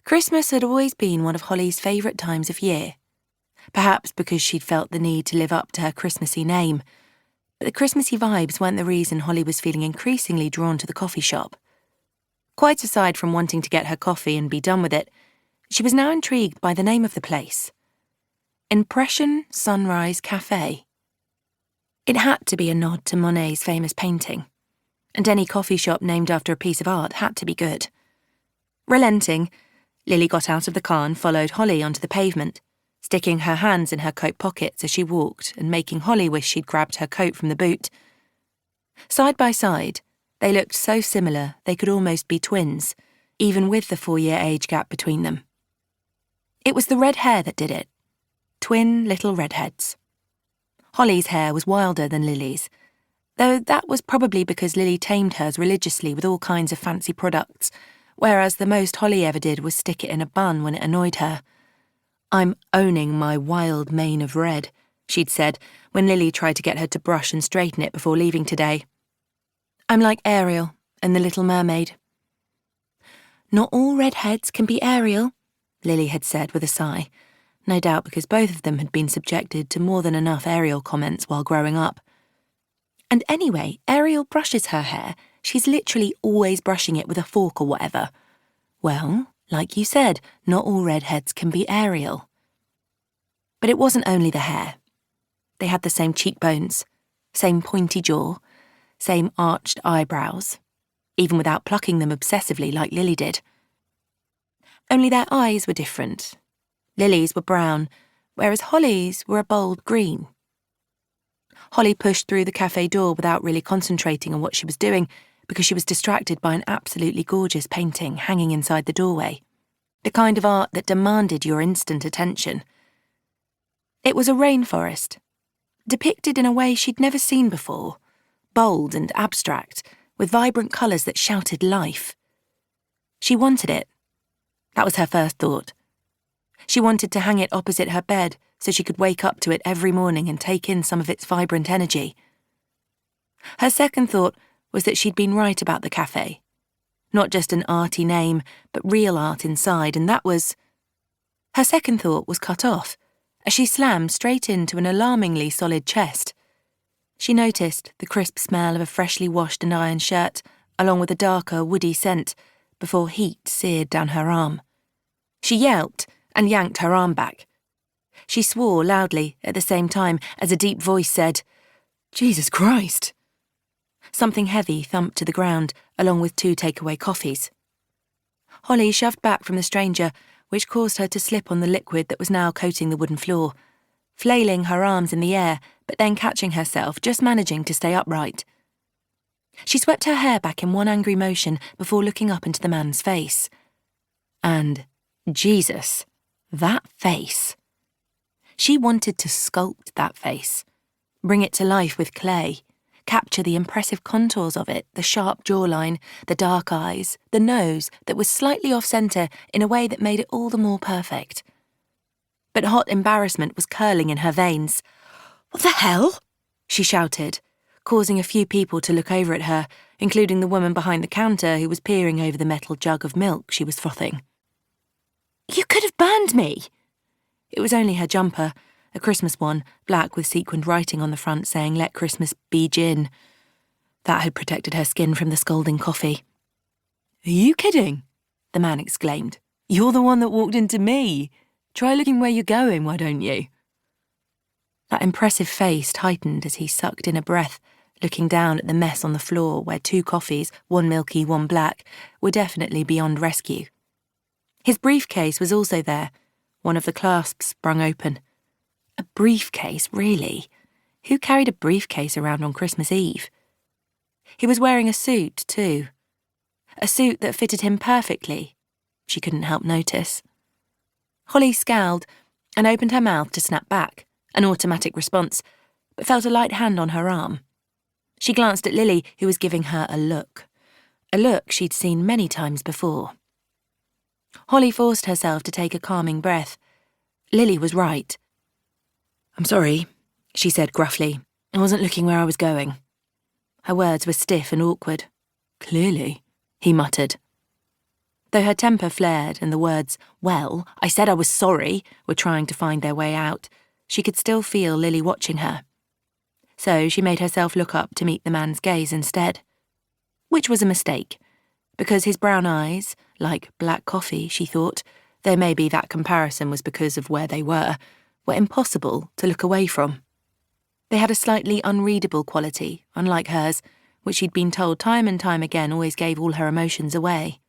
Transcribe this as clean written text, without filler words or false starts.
Christmas had always been one of Holly's favourite times of year, perhaps because she'd felt the need to live up to her Christmassy name. But the Christmassy vibes weren't the reason Holly was feeling increasingly drawn to the coffee shop. Quite aside from wanting to get her coffee and be done with it, she was now intrigued by the name of the place. Impression Sunrise Café. It had to be a nod to Monet's famous painting, and any coffee shop named after a piece of art had to be good. Relenting, Lily got out of the car and followed Holly onto the pavement, sticking her hands in her coat pockets as she walked and making Holly wish she'd grabbed her coat from the boot. Side by side, they looked so similar they could almost be twins, even with the 4-year age gap between them. It was the red hair that did it. Twin little redheads. Holly's hair was wilder than Lily's, though that was probably because Lily tamed hers religiously with all kinds of fancy products, whereas the most Holly ever did was stick it in a bun when it annoyed her. "I'm owning my wild mane of red," she'd said when Lily tried to get her to brush and straighten it before leaving today. "I'm like Ariel in The Little Mermaid." "Not all redheads can be Ariel," Lily had said with a sigh, no doubt because both of them had been subjected to more than enough Ariel comments while growing up. "And anyway, Ariel brushes her hair. She's literally always brushing it with a fork or whatever." Well, like you said, not all redheads can be Ariel. But it wasn't only the hair. They had the same cheekbones, same pointy jaw, same arched eyebrows, even without plucking them obsessively like Lily did. Only their eyes were different. Lily's were brown, whereas Holly's were a bold green. Holly pushed through the cafe door without really concentrating on what she was doing, because she was distracted by an absolutely gorgeous painting hanging inside the doorway, the kind of art that demanded your instant attention. It was a rainforest, depicted in a way she'd never seen before, bold and abstract, with vibrant colours that shouted life. She wanted it. That was her first thought. She wanted to hang it opposite her bed so she could wake up to it every morning and take in some of its vibrant energy. Her second thought was that she'd been right about the cafe. Not just an arty name, but real art inside, and that was... Her second thought was cut off, as she slammed straight into an alarmingly solid chest. She noticed the crisp smell of a freshly washed and ironed shirt, along with a darker, woody scent, before heat seared down her arm. She yelped and yanked her arm back. She swore loudly at the same time as a deep voice said, "Jesus Christ!" Something heavy thumped to the ground, along with 2 takeaway coffees. Holly shoved back from the stranger, which caused her to slip on the liquid that was now coating the wooden floor, flailing her arms in the air, but then catching herself, just managing to stay upright. She swept her hair back in one angry motion before looking up into the man's face. And, Jesus, that face. She wanted to sculpt that face, bring it to life with clay, capture the impressive contours of it, the sharp jawline, the dark eyes, the nose that was slightly off-centre in a way that made it all the more perfect. But hot embarrassment was curling in her veins. "What the hell?" she shouted, causing a few people to look over at her, including the woman behind the counter who was peering over the metal jug of milk she was frothing. "You could have burned me!" It was only her jumper, a Christmas one, black with sequined writing on the front saying "Let Christmas be gin." That had protected her skin from the scalding coffee. "Are you kidding?" the man exclaimed. "You're the one that walked into me. Try looking where you're going, why don't you?" That impressive face tightened as he sucked in a breath, looking down at the mess on the floor where 2 coffees, one milky, one black, were definitely beyond rescue. His briefcase was also there, one of the clasps sprung open. A briefcase, really? Who carried a briefcase around on Christmas Eve? He was wearing a suit, too. A suit that fitted him perfectly, she couldn't help notice. Holly scowled and opened her mouth to snap back, an automatic response, but felt a light hand on her arm. She glanced at Lily, who was giving her a look she'd seen many times before. Holly forced herself to take a calming breath. Lily was right. "I'm sorry," she said gruffly. "I wasn't looking where I was going." Her words were stiff and awkward. "Clearly," he muttered. Though her temper flared and the words, "Well, I said I was sorry," were trying to find their way out, she could still feel Lily watching her. So she made herself look up to meet the man's gaze instead. Which was a mistake, because his brown eyes, like black coffee, she thought, though maybe that comparison was because of where they were impossible to look away from. They had a slightly unreadable quality, unlike hers, which she'd been told time and time again always gave all her emotions away.